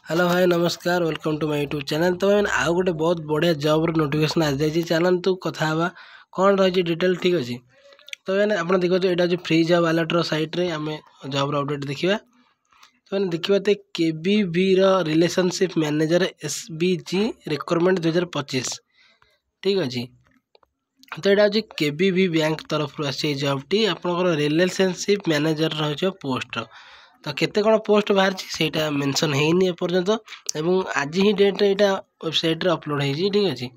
Hello भाई नमस्कार welcome to my YouTube channel. तो मैंने आउ गोटे बहुत बढ़िया जॉब नोटिफिकेशन आ जाए चलतु कथा हवा कौन रही डिटेल ठीक अच्छे। तो मैंने आप देखो यहाँ हूँ फ्री जॉब अलर्टर साइट्रे आम जॉब अपडेट देखा। तो मैंने देखा तो केबीवी रिलेशनशिप मैनेजर एसबीजी रिक्वायरमेंट 2025 ठीक अच्छे। तो यहाँ हूँ केबीवी बैंक तरफ आसी जॉबटी आपंकर रिलेशनशिप मैनेजर रही पोस्ट। तो केते कौन पोस्ट बाहर से मेंशन होनी एपर्यंत एवं आज ही डेट यहाँ वेबसाइट अपलोड हो ठीक अच्छे।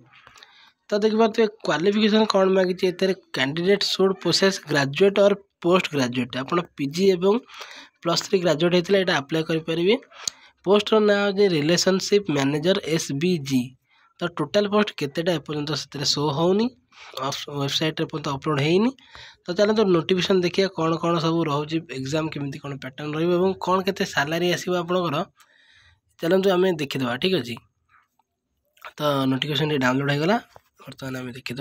तो देखिए क्वालिफिकेशन कौन मांगी कैंडिडेट शुड पोसेस ग्रेजुएट और पोस्ट ग्रेजुएट आप पीजी एवं +3 ग्रेजुएट होता है अप्लाई करेंगे। पोस्टर ना हो रिलेशनशिप मैनेजर एसबीजी। तो टोटाल पोस्ट केतेटा एपर्यंत से शो होनी वेबसाइट अपलोड होनी। तो चलो नोटिफिकेशन देखिए कौन कौन सब रोचे एग्जाम केमी कौन पैटर्न रही कौन के सालारी आसो आपंकर चलते आम देखीदे ठीक अच्छे। तो नोटिफिकेशन डाउनलोड होगा बर्तमान आम देखीद।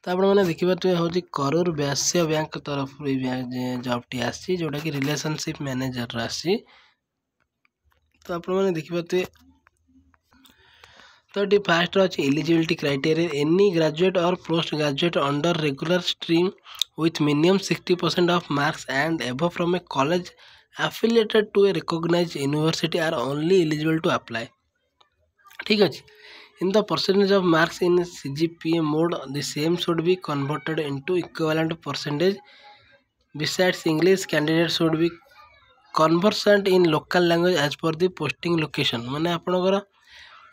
तो आपने देखिए हूँ करूर वैश्य बैंक तरफ जॉबटी आसी जोटा कि रिलेशनशिप मैनेजर आसी। तो आपने देखिए तो ये फास्ट अच्छे एलिजिबिलिटी क्राइटेरिया एनी ग्रेजुएट और post graduate under regular stream with minimum 60% of marks and above from A college affiliated to a recognized university are only eligible to apply ठीक अच्छे। In the percentage of marks in CGPA mode the same should be converted into equivalent percentage. Besides English candidate should be conversant in local language as per the posting location माने आपनकर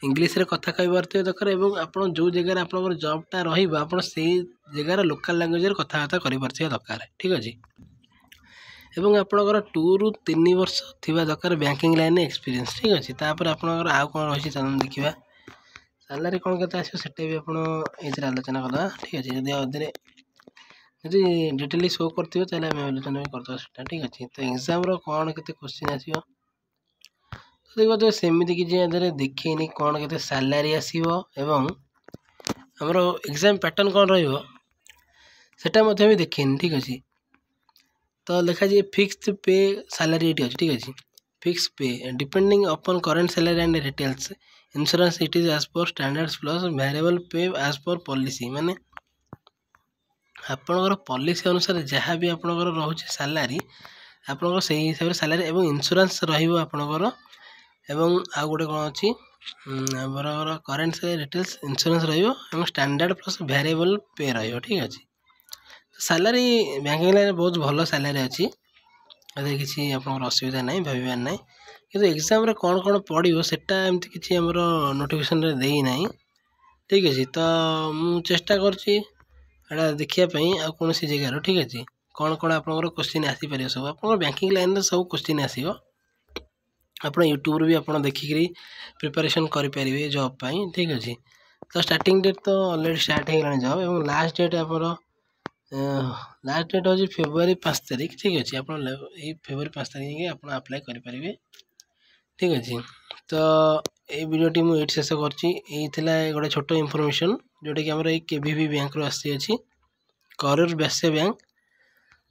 English रे कथा कहि पारते दरकार एवं आपण जो जगह आपनकर जॉबटा रहिबा आपण से जगह लोकल लैंग्वेज रे कथाबार्ता करि पारते दरकार ठीक अच्छे। एवं आपनकर 2 ରୁ 3 वर्ष थिबा दरकार बैंकिंग लाइन एक्सपीरियंस ठीक अच्छे। तापर आपनकर आउ कौन रही चलन देखा सालारी कौन के आसो से भी आप आलोचना करदा ठीक अच्छे। जदि अदे जदि डिटेली शो करते आम आलोचना भी करदे ठीक अच्छे। तो एग्जाम कौन के क्वेश्चन आसो देखो तो सेमती किसी देखेनी कौन के सालारी आसो एवं आमर एग्जाम पैटर्न कौन रहा भी देखेनी ठीक अच्छे। तो लिखा जाए फिक्स्ड पे सालारी ये अच्छे ठीक अच्छे। Fix pay depending upon current salary and retails insurance it is as per standards plus variable pay as per policy माने आपनकर पॉलिसी अनुसार जहाँ भी आपनकर रोचे सैलरी आपनकर से हिसाब से सैलरी एवं इंश्योरेंस रहिबो आपनकर एवं आ गोटे कौन अच्छी आमर करेंट सैलरी रिटेल्स इंश्योरेंस रहिबो स्टैंडर्ड प्लस वेरिएबल पे रहिबो ठीक अच्छे। सैलरी बैंकिंग लाइन बहुत भल सैलरी अच्छी किसी आप असुविधा ना भावार ना कि एग्जाम कौन कौन पड़ो सेटा एमती किसी आम नोटिफिकेशन देना ठीक अच्छे। तो मु चेष्टा करछी देखापी आ कौन सी जगार ठीक अच्छे कौन कौन आप क्वेश्चन आसीपर सब आप बैंकिंग लाइन सब क्वेश्चन आसो आप यूट्यूब भी आप देखिकी प्रिपरेशन करेंगे जॉब पाई ठीक अच्छे। तो स्टार्टिंग डेट तो ऑलरेडी स्टार्ट हो जॉब और लास्ट डेट आप लास्ट डेट हूँ फेब्रुआरी 5 तारिख ठीक अच्छे। आप फेब्रुआरी 5 तारिख आप अप्लाई करेंगे ठीक अच्छे। तो ये वीडियोटी मुझे शेष कर गोटे छोट इनफॉरमेशन जोटा कि आम केबीवी बैंक रू आसी करूर वैश्य बैंक।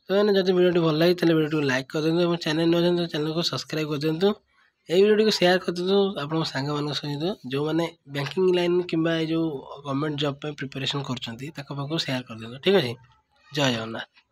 तो मैंने जब वीडियो भल लगी तेल वीडियो लाइक कर दिखाँ चैनल न तो चैनल को सब्सक्राइब कर दिखाँ ये वीडियो को शेयर कर दिखाँ आप सांग मान सहित जो मैंने बैंकिंग लाइन कि जो गवर्नमेंट जॉब प्रिपरेशन कर शेयर कर दिखाँ ठीक अच्छे। जय जगन्नाथ।